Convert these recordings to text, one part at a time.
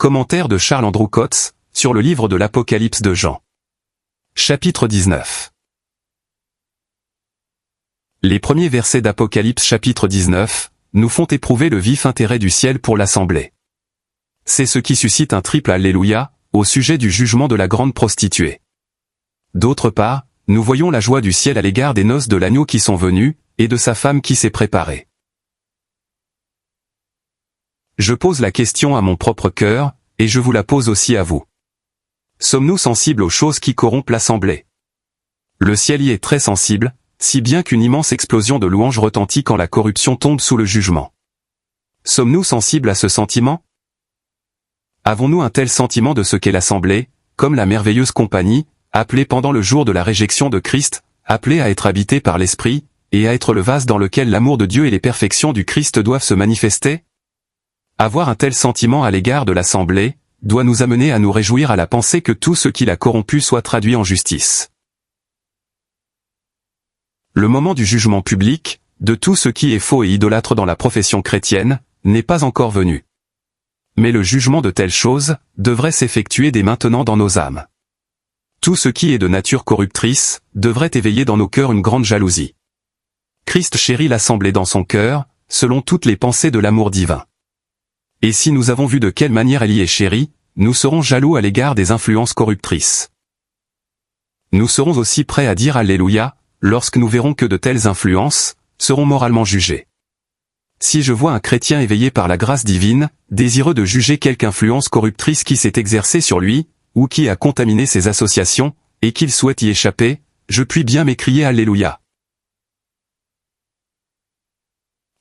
Commentaire de Charles Andrew Coates, sur le livre de l'Apocalypse de Jean. Chapitre 19. Les premiers versets d'Apocalypse chapitre 19, nous font éprouver le vif intérêt du ciel pour l'assemblée. C'est ce qui suscite un triple Alléluia, au sujet du jugement de la grande prostituée. D'autre part, nous voyons la joie du ciel à l'égard des noces de l'agneau qui sont venues, et de sa femme qui s'est préparée. Je pose la question à mon propre cœur, et je vous la pose aussi à vous. Sommes-nous sensibles aux choses qui corrompent l'assemblée? Le ciel y est très sensible, si bien qu'une immense explosion de louanges retentit quand la corruption tombe sous le jugement. Sommes-nous sensibles à ce sentiment? Avons-nous un tel sentiment de ce qu'est l'assemblée, comme la merveilleuse compagnie, appelée pendant le jour de la réjection de Christ, appelée à être habitée par l'Esprit, et à être le vase dans lequel l'amour de Dieu et les perfections du Christ doivent se manifester? Avoir un tel sentiment à l'égard de l'assemblée, doit nous amener à nous réjouir à la pensée que tout ce qui l'a corrompu soit traduit en justice. Le moment du jugement public, de tout ce qui est faux et idolâtre dans la profession chrétienne, n'est pas encore venu. Mais le jugement de telles choses, devrait s'effectuer dès maintenant dans nos âmes. Tout ce qui est de nature corruptrice, devrait éveiller dans nos cœurs une grande jalousie. Christ chérit l'assemblée dans son cœur, selon toutes les pensées de l'amour divin. Et si nous avons vu de quelle manière elle y est chérie, nous serons jaloux à l'égard des influences corruptrices. Nous serons aussi prêts à dire Alléluia, lorsque nous verrons que de telles influences seront moralement jugées. Si je vois un chrétien éveillé par la grâce divine, désireux de juger quelque influence corruptrice qui s'est exercée sur lui, ou qui a contaminé ses associations, et qu'il souhaite y échapper, je puis bien m'écrier Alléluia.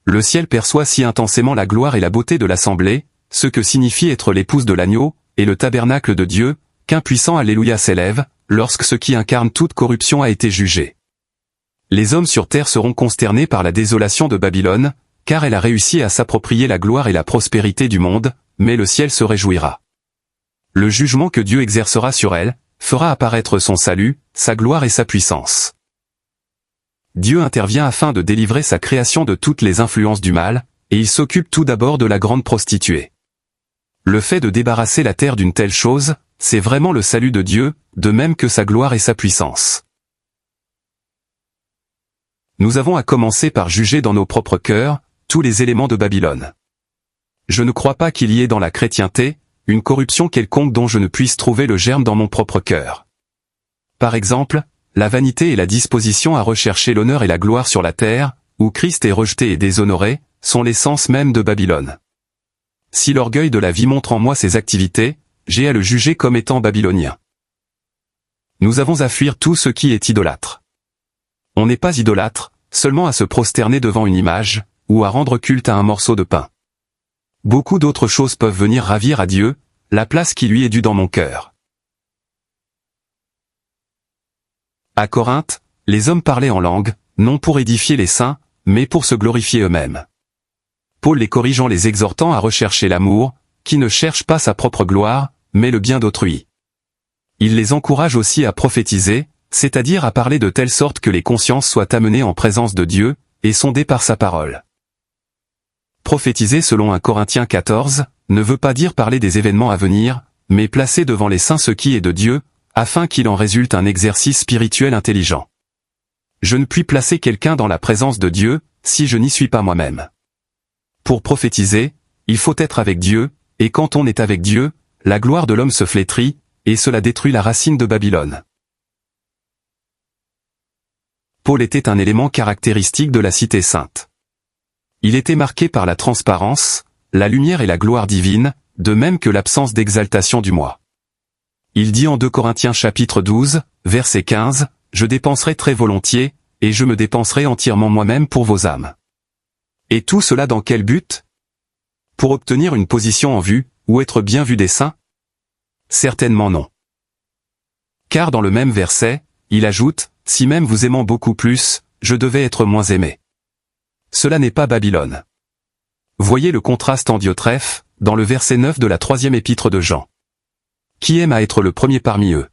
Le ciel perçoit si intensément la gloire et la beauté de l'assemblée, ce que signifie être l'épouse de l'agneau, et le tabernacle de Dieu, qu'un puissant Alléluia s'élève, lorsque ce qui incarne toute corruption a été jugé. Les hommes sur terre seront consternés par la désolation de Babylone, car elle a réussi à s'approprier la gloire et la prospérité du monde, mais le ciel se réjouira. Le jugement que Dieu exercera sur elle, fera apparaître son salut, sa gloire et sa puissance. Dieu intervient afin de délivrer sa création de toutes les influences du mal, et il s'occupe tout d'abord de la grande prostituée. Le fait de débarrasser la terre d'une telle chose, c'est vraiment le salut de Dieu, de même que sa gloire et sa puissance. Nous avons à commencer par juger dans nos propres cœurs, tous les éléments de Babylone. Je ne crois pas qu'il y ait dans la chrétienté, une corruption quelconque dont je ne puisse trouver le germe dans mon propre cœur. Par exemple, la vanité et la disposition à rechercher l'honneur et la gloire sur la terre, où Christ est rejeté et déshonoré, sont l'essence même de Babylone. Si l'orgueil de la vie montre en moi ces activités, j'ai à le juger comme étant babylonien. Nous avons à fuir tout ce qui est idolâtre. On n'est pas idolâtre, seulement à se prosterner devant une image, ou à rendre culte à un morceau de pain. Beaucoup d'autres choses peuvent venir ravir à Dieu, la place qui lui est due dans mon cœur. À Corinthe, les hommes parlaient en langue, non pour édifier les saints, mais pour se glorifier eux-mêmes. Paul les corrigeant les exhortant à rechercher l'amour, qui ne cherche pas sa propre gloire, mais le bien d'autrui. Il les encourage aussi à prophétiser, c'est-à-dire à parler de telle sorte que les consciences soient amenées en présence de Dieu, et sondées par sa parole. Prophétiser selon 1 Corinthiens 14, ne veut pas dire parler des événements à venir, mais placer devant les saints ce qui est de Dieu, afin qu'il en résulte un exercice spirituel intelligent. Je ne puis placer quelqu'un dans la présence de Dieu, si je n'y suis pas moi-même. Pour prophétiser, il faut être avec Dieu, et quand on est avec Dieu, la gloire de l'homme se flétrit, et cela détruit la racine de Babylone. Paul était un élément caractéristique de la cité sainte. Il était marqué par la transparence, la lumière et la gloire divine, de même que l'absence d'exaltation du moi. Il dit en 2 Corinthiens chapitre 12, verset 15, « Je dépenserai très volontiers, et je me dépenserai entièrement moi-même pour vos âmes. » Et tout cela dans quel but? Pour obtenir une position en vue, ou être bien vu des saints? Certainement non. Car dans le même verset, il ajoute, « Si même vous aimant beaucoup plus, je devais être moins aimé. » Cela n'est pas Babylone. Voyez le contraste en Diotrephe, dans le verset 9 de la 3e épître de Jean. Qui aime à être le premier parmi eux?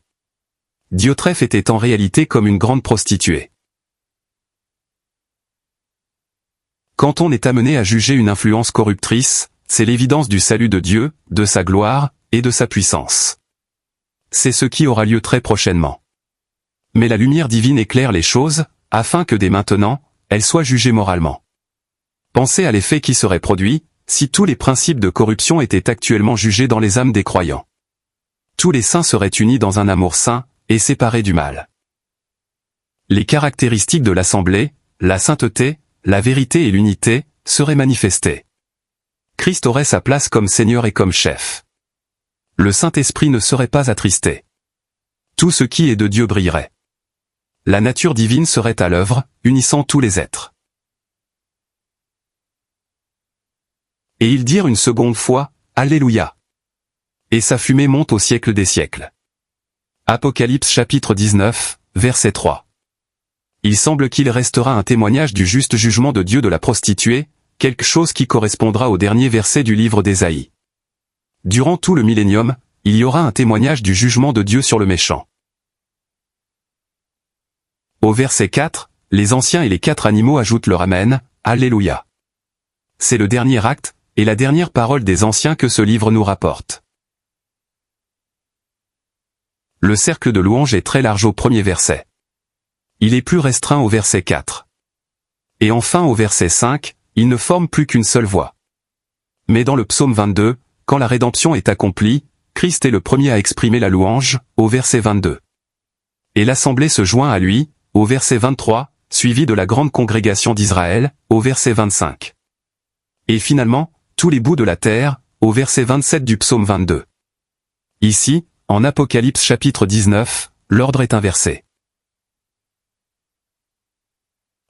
Diotrephe était en réalité comme une grande prostituée. Quand on est amené à juger une influence corruptrice, c'est l'évidence du salut de Dieu, de sa gloire, et de sa puissance. C'est ce qui aura lieu très prochainement. Mais la lumière divine éclaire les choses, afin que dès maintenant, elles soient jugées moralement. Pensez à l'effet qui serait produit, si tous les principes de corruption étaient actuellement jugés dans les âmes des croyants. Tous les saints seraient unis dans un amour saint, et séparés du mal. Les caractéristiques de l'Assemblée, la sainteté, la vérité et l'unité, seraient manifestées. Christ aurait sa place comme Seigneur et comme chef. Le Saint-Esprit ne serait pas attristé. Tout ce qui est de Dieu brillerait. La nature divine serait à l'œuvre, unissant tous les êtres. Et ils dirent une seconde fois, Alléluia. Et sa fumée monte au siècle des siècles. Apocalypse chapitre 19, verset 3. Il semble qu'il restera un témoignage du juste jugement de Dieu de la prostituée, quelque chose qui correspondra au dernier verset du livre d'Ésaïe. Durant tout le millénium, il y aura un témoignage du jugement de Dieu sur le méchant. Au verset 4, les anciens et les 4 animaux ajoutent leur Amen, Alléluia. C'est le dernier acte, et la dernière parole des anciens que ce livre nous rapporte. Le cercle de louange est très large au premier verset. Il est plus restreint au verset 4. Et enfin au verset 5, il ne forme plus qu'une seule voix. Mais dans le psaume 22, quand la rédemption est accomplie, Christ est le premier à exprimer la louange, au verset 22. Et l'assemblée se joint à lui, au verset 23, suivi de la grande congrégation d'Israël, au verset 25. Et finalement, tous les bouts de la terre, au verset 27 du psaume 22. Ici, en Apocalypse chapitre 19, l'ordre est inversé.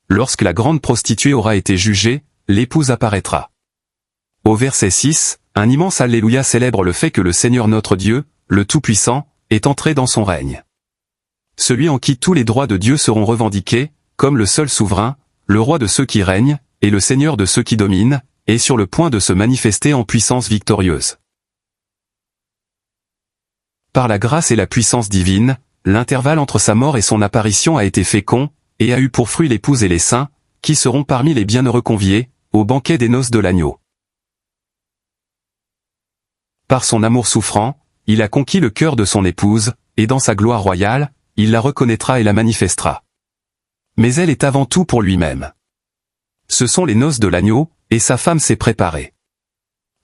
Lorsque la grande prostituée aura été jugée, l'épouse apparaîtra. Au verset 6, un immense Alléluia célèbre le fait que le Seigneur notre Dieu, le Tout-Puissant, est entré dans son règne. Celui en qui tous les droits de Dieu seront revendiqués, comme le seul souverain, le roi de ceux qui règnent, et le Seigneur de ceux qui dominent, est sur le point de se manifester en puissance victorieuse. Par la grâce et la puissance divine, l'intervalle entre sa mort et son apparition a été fécond, et a eu pour fruit l'épouse et les saints, qui seront parmi les bienheureux conviés, au banquet des noces de l'agneau. Par son amour souffrant, il a conquis le cœur de son épouse, et dans sa gloire royale, il la reconnaîtra et la manifestera. Mais elle est avant tout pour lui-même. Ce sont les noces de l'agneau, et sa femme s'est préparée.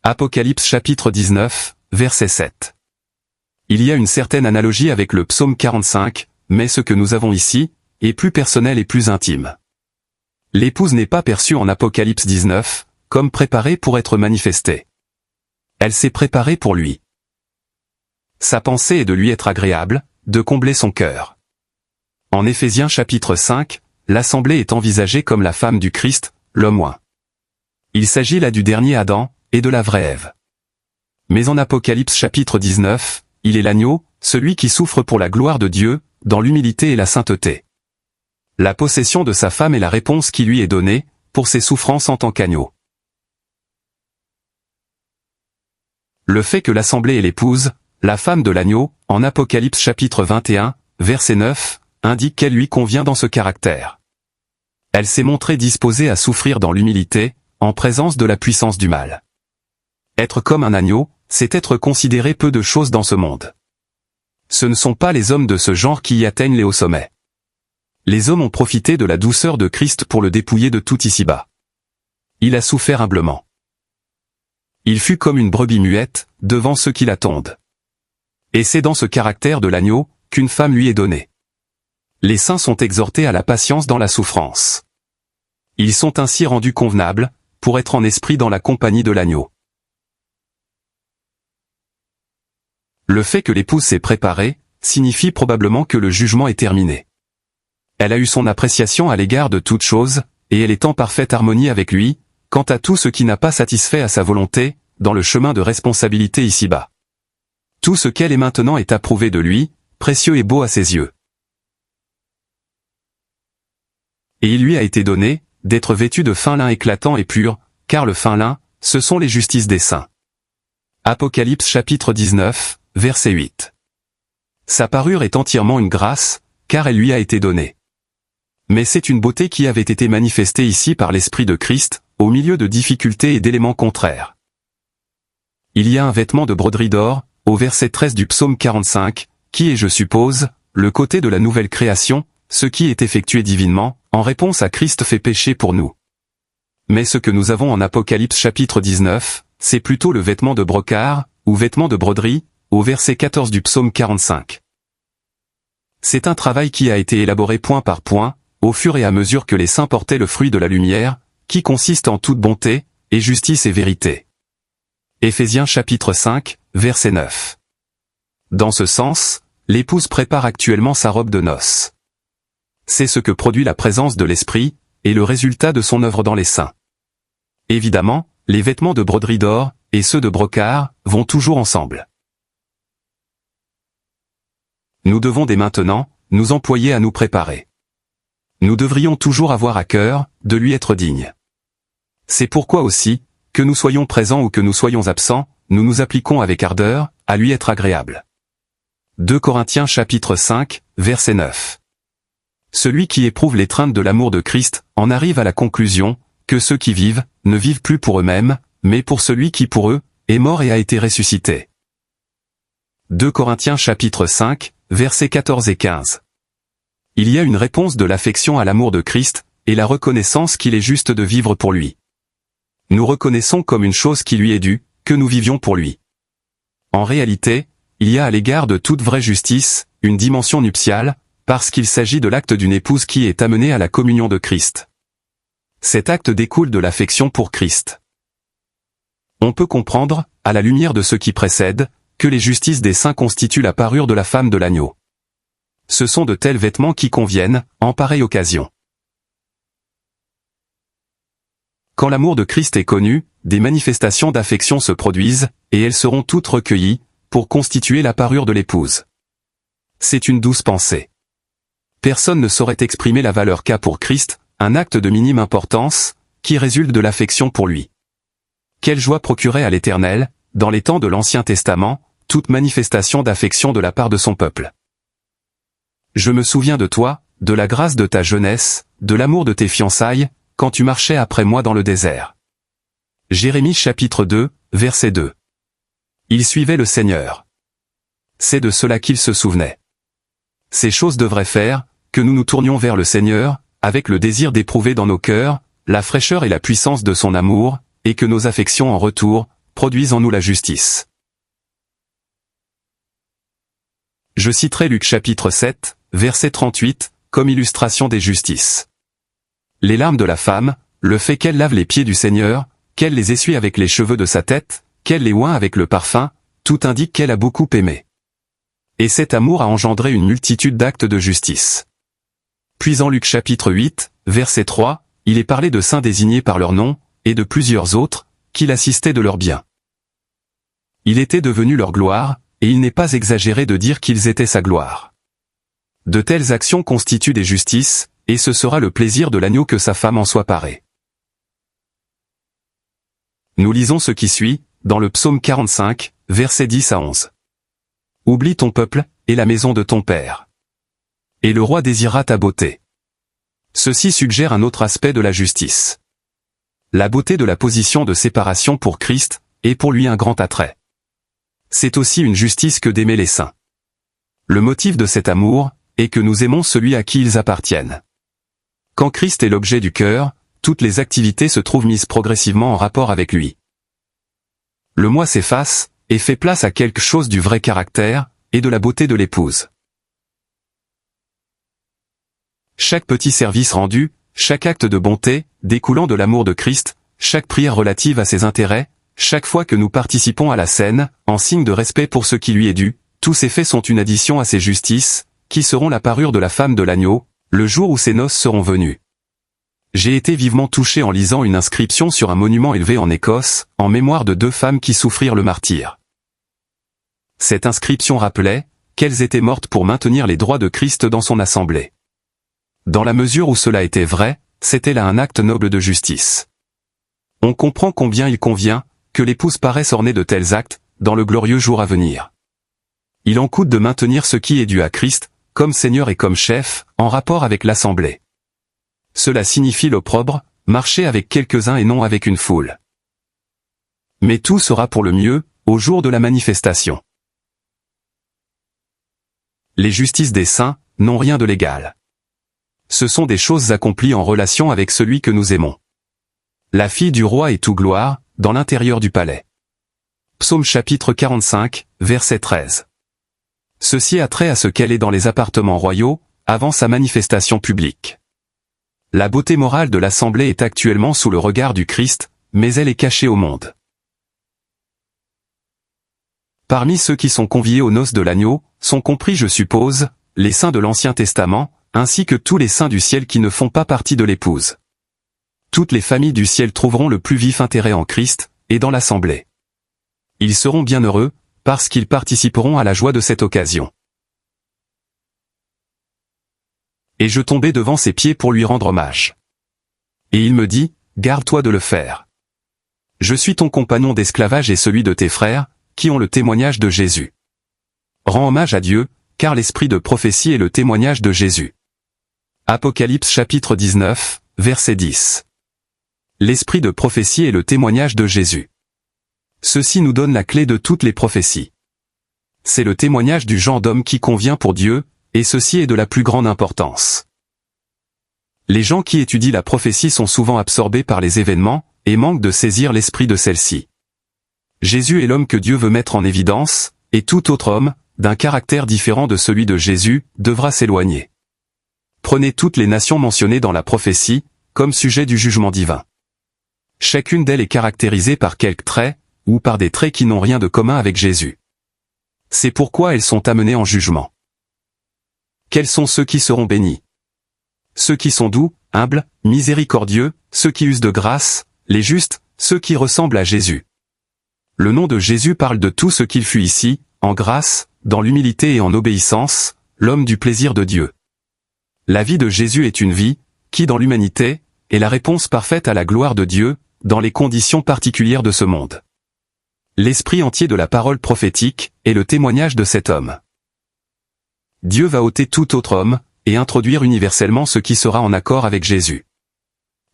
Apocalypse chapitre 19, verset 7. Il y a une certaine analogie avec le psaume 45, mais ce que nous avons ici, est plus personnel et plus intime. L'épouse n'est pas perçue en Apocalypse 19, comme préparée pour être manifestée. Elle s'est préparée pour lui. Sa pensée est de lui être agréable, de combler son cœur. En Éphésiens chapitre 5, l'assemblée est envisagée comme la femme du Christ, l'homme oint. Il s'agit là du dernier Adam, et de la vraie Ève. Mais en Apocalypse chapitre 19, il est l'agneau, celui qui souffre pour la gloire de Dieu, dans l'humilité et la sainteté. La possession de sa femme est la réponse qui lui est donnée, pour ses souffrances en tant qu'agneau. Le fait que l'assemblée est l'épouse, la femme de l'agneau, en Apocalypse chapitre 21, verset 9, indique qu'elle lui convient dans ce caractère. Elle s'est montrée disposée à souffrir dans l'humilité, en présence de la puissance du mal. Être comme un agneau, c'est être considéré peu de choses dans ce monde. Ce ne sont pas les hommes de ce genre qui y atteignent les hauts sommets. Les hommes ont profité de la douceur de Christ pour le dépouiller de tout ici-bas. Il a souffert humblement. Il fut comme une brebis muette, devant ceux qui la tondent. Et c'est dans ce caractère de l'agneau, qu'une femme lui est donnée. Les saints sont exhortés à la patience dans la souffrance. Ils sont ainsi rendus convenables, pour être en esprit dans la compagnie de l'agneau. Le fait que l'épouse s'est préparée, signifie probablement que le jugement est terminé. Elle a eu son appréciation à l'égard de toute chose, et elle est en parfaite harmonie avec lui, quant à tout ce qui n'a pas satisfait à sa volonté, dans le chemin de responsabilité ici-bas. Tout ce qu'elle est maintenant est approuvé de lui, précieux et beau à ses yeux. Et il lui a été donné, d'être vêtu de fin lin éclatant et pur, car le fin lin, ce sont les justices des saints. Apocalypse chapitre 19, verset 8. Sa parure est entièrement une grâce, car elle lui a été donnée. Mais c'est une beauté qui avait été manifestée ici par l'Esprit de Christ, au milieu de difficultés et d'éléments contraires. Il y a un vêtement de broderie d'or, au verset 13 du psaume 45, qui est, je suppose, le côté de la nouvelle création, ce qui est effectué divinement, en réponse à Christ fait péché pour nous. Mais ce que nous avons en Apocalypse chapitre 19, c'est plutôt le vêtement de brocart, ou vêtement de broderie, au verset 14 du psaume 45. C'est un travail qui a été élaboré point par point, au fur et à mesure que les saints portaient le fruit de la lumière, qui consiste en toute bonté, et justice et vérité. Éphésiens chapitre 5, verset 9. Dans ce sens, l'épouse prépare actuellement sa robe de noces. C'est ce que produit la présence de l'Esprit, et le résultat de son œuvre dans les saints. Évidemment, les vêtements de broderie d'or, et ceux de brocart, vont toujours ensemble. Nous devons dès maintenant, nous employer à nous préparer. Nous devrions toujours avoir à cœur, de lui être dignes. C'est pourquoi aussi, que nous soyons présents ou que nous soyons absents, nous nous appliquons avec ardeur, à lui être agréables. 2 Corinthiens chapitre 5, verset 9. Celui qui éprouve l'étreinte de l'amour de Christ, en arrive à la conclusion, que ceux qui vivent, ne vivent plus pour eux-mêmes, mais pour celui qui pour eux, est mort et a été ressuscité. 2 Corinthiens chapitre 5, versets 14 et 15. Il y a une réponse de l'affection à l'amour de Christ, et la reconnaissance qu'il est juste de vivre pour lui. Nous reconnaissons comme une chose qui lui est due, que nous vivions pour lui. En réalité, il y a à l'égard de toute vraie justice, une dimension nuptiale, parce qu'il s'agit de l'acte d'une épouse qui est amenée à la communion de Christ. Cet acte découle de l'affection pour Christ. On peut comprendre, à la lumière de ce qui précède, que les justices des saints constituent la parure de la femme de l'agneau. Ce sont de tels vêtements qui conviennent, en pareille occasion. Quand l'amour de Christ est connu, des manifestations d'affection se produisent, et elles seront toutes recueillies, pour constituer la parure de l'épouse. C'est une douce pensée. Personne ne saurait exprimer la valeur qu'a pour Christ, un acte de minime importance, qui résulte de l'affection pour lui. Quelle joie procurait à l'Éternel, dans les temps de l'Ancien Testament, toute manifestation d'affection de la part de son peuple. Je me souviens de toi, de la grâce de ta jeunesse, de l'amour de tes fiançailles, quand tu marchais après moi dans le désert. Jérémie chapitre 2, verset 2. Il suivait le Seigneur. C'est de cela qu'il se souvenait. Ces choses devraient faire, que nous nous tournions vers le Seigneur, avec le désir d'éprouver dans nos cœurs, la fraîcheur et la puissance de son amour, et que nos affections en retour, produisent en nous la justice. Je citerai Luc chapitre 7, verset 38, comme illustration des justices. Les larmes de la femme, le fait qu'elle lave les pieds du Seigneur, qu'elle les essuie avec les cheveux de sa tête, qu'elle les oint avec le parfum, tout indique qu'elle a beaucoup aimé. Et cet amour a engendré une multitude d'actes de justice. Puis en Luc chapitre 8, verset 3, il est parlé de saints désignés par leur nom, et de plusieurs autres, qui l'assistaient de leur bien. Il était devenu leur gloire, et il n'est pas exagéré de dire qu'ils étaient sa gloire. De telles actions constituent des justices, et ce sera le plaisir de l'agneau que sa femme en soit parée. Nous lisons ce qui suit, dans le psaume 45, versets 10 à 11. Oublie ton peuple, et la maison de ton père. Et le roi désirera ta beauté. Ceci suggère un autre aspect de la justice. La beauté de la position de séparation pour Christ, est pour lui un grand attrait. C'est aussi une justice que d'aimer les saints. Le motif de cet amour, est que nous aimons celui à qui ils appartiennent. Quand Christ est l'objet du cœur, toutes les activités se trouvent mises progressivement en rapport avec lui. Le moi s'efface, et fait place à quelque chose du vrai caractère, et de la beauté de l'épouse. Chaque petit service rendu, chaque acte de bonté, découlant de l'amour de Christ, chaque prière relative à ses intérêts, chaque fois que nous participons à la scène, en signe de respect pour ce qui lui est dû, tous ces faits sont une addition à ses justices, qui seront la parure de la femme de l'agneau, le jour où ses noces seront venues. J'ai été vivement touché en lisant une inscription sur un monument élevé en Écosse, en mémoire de 2 femmes qui souffrirent le martyre. Cette inscription rappelait, qu'elles étaient mortes pour maintenir les droits de Christ dans son assemblée. Dans la mesure où cela était vrai, c'était là un acte noble de justice. On comprend combien il convient, que l'épouse paraisse ornée de tels actes, dans le glorieux jour à venir. Il en coûte de maintenir ce qui est dû à Christ, comme Seigneur et comme chef, en rapport avec l'assemblée. Cela signifie l'opprobre, marcher avec quelques-uns et non avec une foule. Mais tout sera pour le mieux, au jour de la manifestation. Les justices des saints n'ont rien de légal. Ce sont des choses accomplies en relation avec celui que nous aimons. La fille du roi est tout gloire, dans l'intérieur du palais. Psaume chapitre 45, verset 13. Ceci a trait à ce qu'elle est dans les appartements royaux, avant sa manifestation publique. La beauté morale de l'assemblée est actuellement sous le regard du Christ, mais elle est cachée au monde. Parmi ceux qui sont conviés aux noces de l'agneau, sont compris, je suppose, les saints de l'Ancien Testament, ainsi que tous les saints du ciel qui ne font pas partie de l'épouse. Toutes les familles du ciel trouveront le plus vif intérêt en Christ, et dans l'assemblée. Ils seront bien heureux, parce qu'ils participeront à la joie de cette occasion. Et je tombai devant ses pieds pour lui rendre hommage. Et il me dit, garde-toi de le faire. Je suis ton compagnon d'esclavage et celui de tes frères, qui ont le témoignage de Jésus. Rends hommage à Dieu, car l'esprit de prophétie est le témoignage de Jésus. Apocalypse chapitre 19, verset 10. L'esprit de prophétie est le témoignage de Jésus. Ceci nous donne la clé de toutes les prophéties. C'est le témoignage du genre d'homme qui convient pour Dieu, et ceci est de la plus grande importance. Les gens qui étudient la prophétie sont souvent absorbés par les événements, et manquent de saisir l'esprit de celle-ci. Jésus est l'homme que Dieu veut mettre en évidence, et tout autre homme, d'un caractère différent de celui de Jésus, devra s'éloigner. Prenez toutes les nations mentionnées dans la prophétie, comme sujet du jugement divin. Chacune d'elles est caractérisée par quelques traits, ou par des traits qui n'ont rien de commun avec Jésus. C'est pourquoi elles sont amenées en jugement. Quels sont ceux qui seront bénis? Ceux qui sont doux, humbles, miséricordieux, ceux qui usent de grâce, les justes, ceux qui ressemblent à Jésus. Le nom de Jésus parle de tout ce qu'il fut ici, en grâce, dans l'humilité et en obéissance, l'homme du plaisir de Dieu. La vie de Jésus est une vie, qui dans l'humanité, est la réponse parfaite à la gloire de Dieu, dans les conditions particulières de ce monde. L'esprit entier de la parole prophétique est le témoignage de cet homme. Dieu va ôter tout autre homme, et introduire universellement ce qui sera en accord avec Jésus.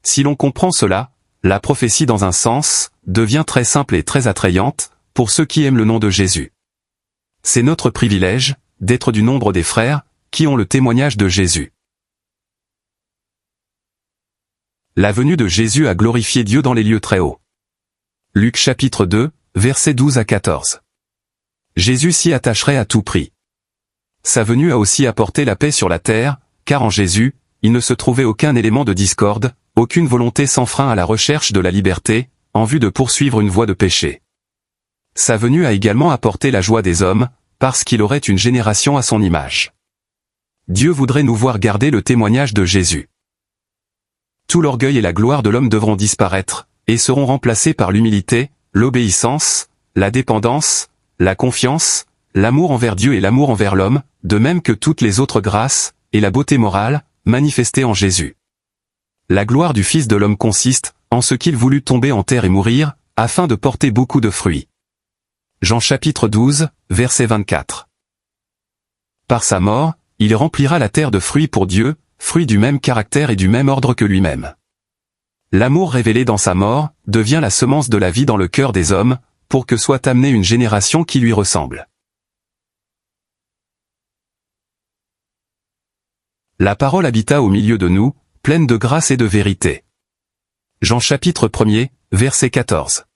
Si l'on comprend cela, la prophétie dans un sens, devient très simple et très attrayante, pour ceux qui aiment le nom de Jésus. C'est notre privilège, d'être du nombre des frères, qui ont le témoignage de Jésus. La venue de Jésus a glorifié Dieu dans les lieux très hauts. Luc chapitre 2, versets 12 à 14. Jésus s'y attacherait à tout prix. Sa venue a aussi apporté la paix sur la terre, car en Jésus, il ne se trouvait aucun élément de discorde, aucune volonté sans frein à la recherche de la liberté, en vue de poursuivre une voie de péché. Sa venue a également apporté la joie des hommes, parce qu'il aurait une génération à son image. Dieu voudrait nous voir garder le témoignage de Jésus. Tout l'orgueil et la gloire de l'homme devront disparaître, et seront remplacés par l'humilité, l'obéissance, la dépendance, la confiance, l'amour envers Dieu et l'amour envers l'homme, de même que toutes les autres grâces, et la beauté morale, manifestées en Jésus. La gloire du Fils de l'homme consiste, en ce qu'il voulut tomber en terre et mourir, afin de porter beaucoup de fruits. Jean chapitre 12, verset 24. Par sa mort, il remplira la terre de fruits pour Dieu, fruits du même caractère et du même ordre que lui-même. L'amour révélé dans sa mort, devient la semence de la vie dans le cœur des hommes, pour que soit amenée une génération qui lui ressemble. La parole habita au milieu de nous, pleine de grâce et de vérité. Jean chapitre 1er, verset 14.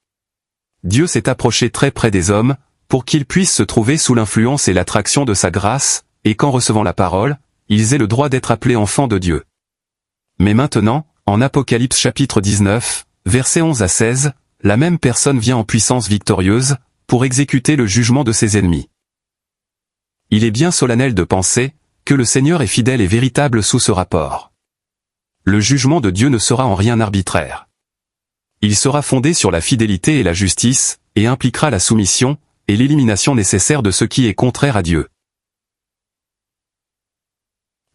Dieu s'est approché très près des hommes, pour qu'ils puissent se trouver sous l'influence et l'attraction de sa grâce, et qu'en recevant la parole, ils aient le droit d'être appelés enfants de Dieu. Mais maintenant, en Apocalypse chapitre 19, versets 11 à 16, la même personne vient en puissance victorieuse, pour exécuter le jugement de ses ennemis. Il est bien solennel de penser, que le Seigneur est fidèle et véritable sous ce rapport. Le jugement de Dieu ne sera en rien arbitraire. Il sera fondé sur la fidélité et la justice, et impliquera la soumission, et l'élimination nécessaire de ce qui est contraire à Dieu.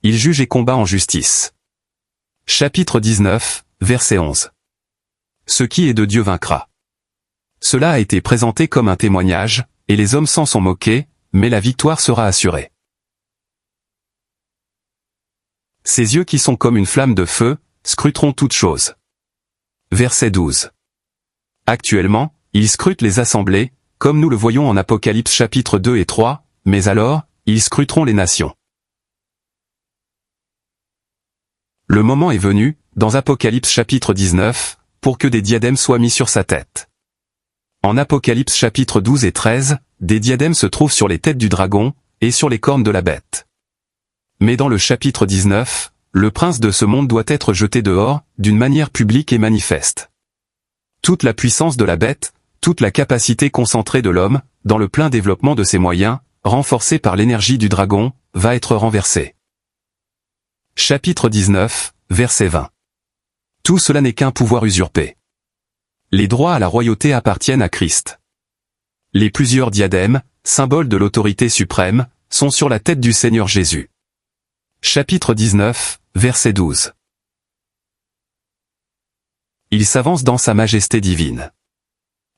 Il juge et combat en justice. Chapitre 19, verset 11. Ce qui est de Dieu vaincra. Cela a été présenté comme un témoignage, et les hommes s'en sont moqués, mais la victoire sera assurée. Ses yeux qui sont comme une flamme de feu, scruteront toutes choses. Verset 12. Actuellement, il scrute les assemblées, comme nous le voyons en Apocalypse chapitre 2 et 3, mais alors, ils scruteront les nations. Le moment est venu, dans Apocalypse chapitre 19, pour que des diadèmes soient mis sur sa tête. En Apocalypse chapitre 12 et 13, des diadèmes se trouvent sur les têtes du dragon, et sur les cornes de la bête. Mais dans le chapitre 19, le prince de ce monde doit être jeté dehors, d'une manière publique et manifeste. Toute la puissance de la bête, toute la capacité concentrée de l'homme, dans le plein développement de ses moyens, renforcée par l'énergie du dragon, va être renversée. Chapitre 19, verset 20. Tout cela n'est qu'un pouvoir usurpé. Les droits à la royauté appartiennent à Christ. Les plusieurs diadèmes, symboles de l'autorité suprême, sont sur la tête du Seigneur Jésus. Chapitre 19, verset 12. Il s'avance dans sa majesté divine.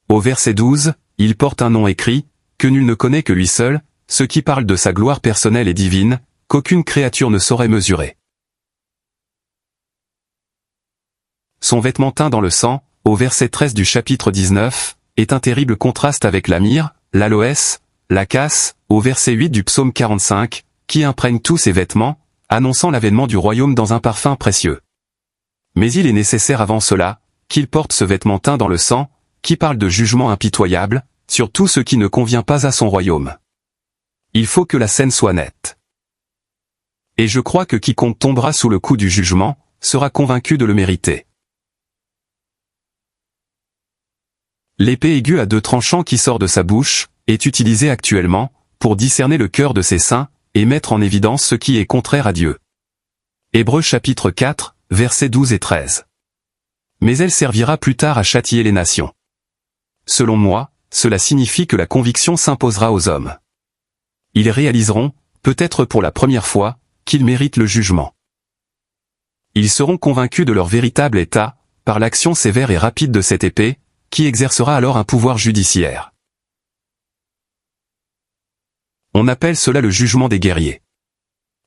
Au verset 12, il porte un nom écrit, que nul ne connaît que lui seul, ce qui parle de sa gloire personnelle et divine, qu'aucune créature ne saurait mesurer. Son vêtement teint dans le sang, au verset 13 du chapitre 19, est un terrible contraste avec la myrrhe, l'aloès, l'acace, au verset 8 du psaume 45, qui imprègne tous ses vêtements, annonçant l'avènement du royaume dans un parfum précieux. Mais il est nécessaire avant cela, qu'il porte ce vêtement teint dans le sang, qui parle de jugement impitoyable, sur tout ce qui ne convient pas à son royaume. Il faut que la scène soit nette. Et je crois que quiconque tombera sous le coup du jugement, sera convaincu de le mériter. L'épée aiguë à deux tranchants qui sort de sa bouche, est utilisée actuellement, pour discerner le cœur de ses saints, et mettre en évidence ce qui est contraire à Dieu. Hébreux chapitre 4, versets 12 et 13. Mais elle servira plus tard à châtier les nations. Selon moi, cela signifie que la conviction s'imposera aux hommes. Ils réaliseront, peut-être pour la première fois, qu'ils méritent le jugement. Ils seront convaincus de leur véritable état, par l'action sévère et rapide de cette épée, qui exercera alors un pouvoir judiciaire. On appelle cela le jugement des guerriers.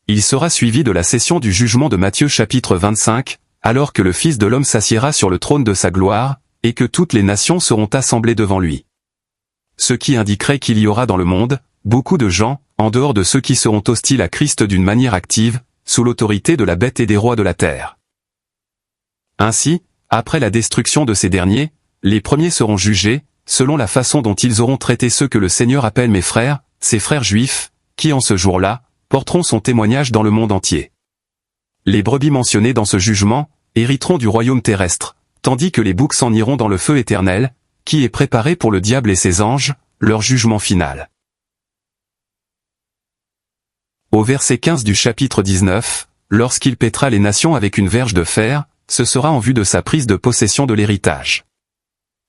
Il sera suivi de la session du jugement de Matthieu chapitre 25, alors que le Fils de l'homme s'assiera sur le trône de sa gloire, et que toutes les nations seront assemblées devant lui. Ce qui indiquerait qu'il y aura dans le monde, beaucoup de gens, en dehors de ceux qui seront hostiles à Christ d'une manière active, sous l'autorité de la bête et des rois de la terre. Ainsi, après la destruction de ces derniers, les premiers seront jugés, selon la façon dont ils auront traité ceux que le Seigneur appelle mes frères, ses frères juifs, qui en ce jour-là, porteront son témoignage dans le monde entier. Les brebis mentionnées dans ce jugement, hériteront du royaume terrestre, tandis que les boucs s'en iront dans le feu éternel, qui est préparé pour le diable et ses anges, leur jugement final. Au verset 15 du chapitre 19, lorsqu'il pètera les nations avec une verge de fer, ce sera en vue de sa prise de possession de l'héritage.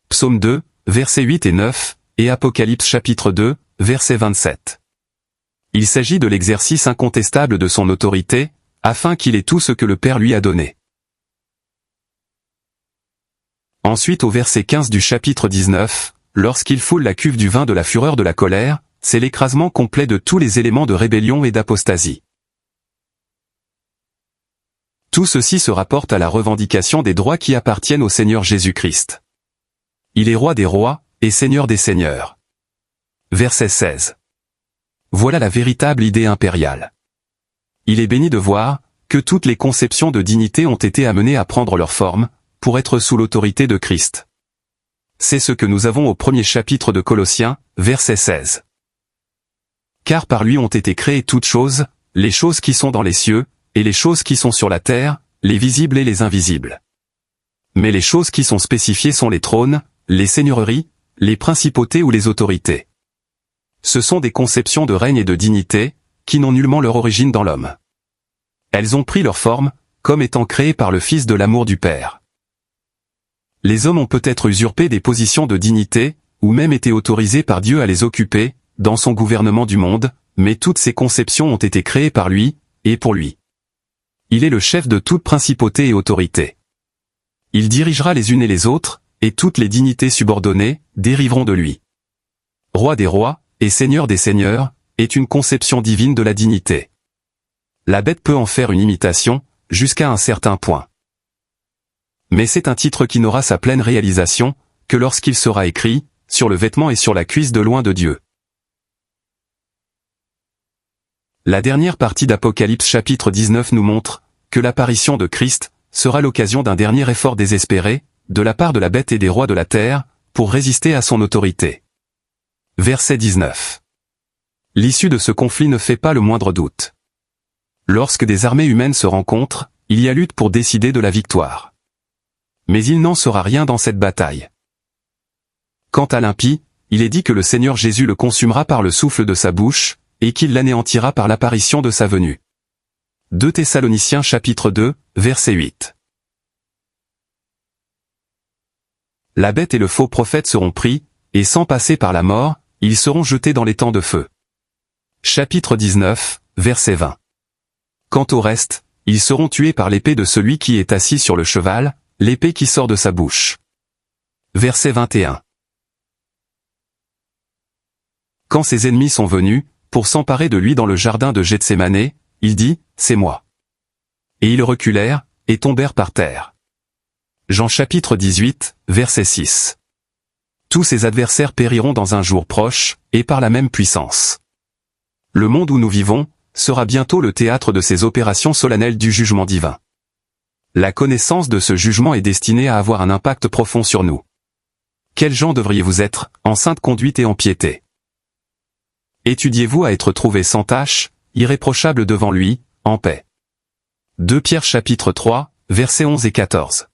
Psaume 2, versets 8 et 9, et Apocalypse chapitre 2, verset 27. Il s'agit de l'exercice incontestable de son autorité, afin qu'il ait tout ce que le Père lui a donné. Ensuite au verset 15 du chapitre 19, lorsqu'il foule la cuve du vin de la fureur de la colère, c'est l'écrasement complet de tous les éléments de rébellion et d'apostasie. Tout ceci se rapporte à la revendication des droits qui appartiennent au Seigneur Jésus-Christ. Il est roi des rois, et seigneur des seigneurs. Verset 16. Voilà la véritable idée impériale. Il est béni de voir, que toutes les conceptions de dignité ont été amenées à prendre leur forme, pour être sous l'autorité de Christ. C'est ce que nous avons au premier chapitre de Colossiens, verset 16. Car par lui ont été créées toutes choses, les choses qui sont dans les cieux, et les choses qui sont sur la terre, les visibles et les invisibles. Mais les choses qui sont spécifiées sont les trônes, les seigneuries, les principautés ou les autorités. Ce sont des conceptions de règne et de dignité, qui n'ont nullement leur origine dans l'homme. Elles ont pris leur forme, comme étant créées par le Fils de l'amour du Père. Les hommes ont peut-être usurpé des positions de dignité, ou même été autorisés par Dieu à les occuper, dans son gouvernement du monde, mais toutes ces conceptions ont été créées par lui, et pour lui. Il est le chef de toute principauté et autorité. Il dirigera les unes et les autres, et toutes les dignités subordonnées, dériveront de lui. Roi des rois, et seigneur des seigneurs, est une conception divine de la dignité. La bête peut en faire une imitation, jusqu'à un certain point. Mais c'est un titre qui n'aura sa pleine réalisation, que lorsqu'il sera écrit, sur le vêtement et sur la cuisse de loin de Dieu. La dernière partie d'Apocalypse chapitre 19 nous montre que l'apparition de Christ sera l'occasion d'un dernier effort désespéré, de la part de la bête et des rois de la terre, pour résister à son autorité. Verset 19. L'issue de ce conflit ne fait pas le moindre doute. Lorsque des armées humaines se rencontrent, il y a lutte pour décider de la victoire. Mais il n'en sera rien dans cette bataille. Quant à l'impie, il est dit que le Seigneur Jésus le consumera par le souffle de sa bouche, et qu'il l'anéantira par l'apparition de sa venue. 2 Thessaloniciens chapitre 2, verset 8. La bête et le faux prophète seront pris, et sans passer par la mort, ils seront jetés dans les temps de feu. Chapitre 19, verset 20. Quant au reste, ils seront tués par l'épée de celui qui est assis sur le cheval, l'épée qui sort de sa bouche. Verset 21. Quand ses ennemis sont venus, pour s'emparer de lui dans le jardin de Gethsémané, il dit, « C'est moi. » Et ils reculèrent, et tombèrent par terre. Jean chapitre 18, verset 6. Tous ses adversaires périront dans un jour proche, et par la même puissance. Le monde où nous vivons, sera bientôt le théâtre de ces opérations solennelles du jugement divin. La connaissance de ce jugement est destinée à avoir un impact profond sur nous. Quels gens devriez-vous être, en sainte conduite et en piété? Étudiez-vous à être trouvé sans tache, irréprochable devant lui, en paix. 2 Pierre chapitre 3, versets 11 et 14.